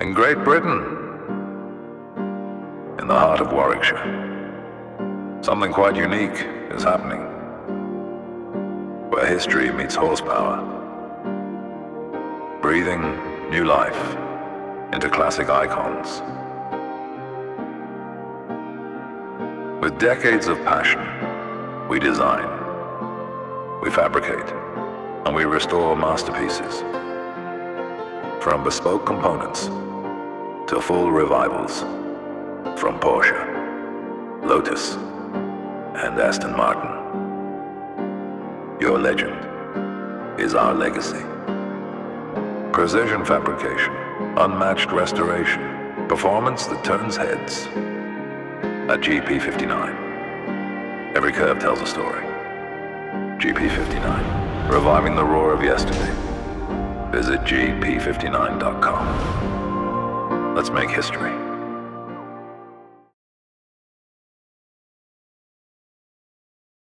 In Great Britain, in the heart of Warwickshire, something quite unique is happening, where history meets horsepower, breathing new life into classic icons. With decades of passion, we design, we fabricate, and we restore masterpieces. From bespoke components to full revivals, from Porsche, Lotus, and Aston Martin. Your legend is our legacy. Precision fabrication, unmatched restoration, performance that turns heads. At GP59, every curve tells a story. GP59, reviving the roar of yesterday. Visit GP59.com. Let's make history.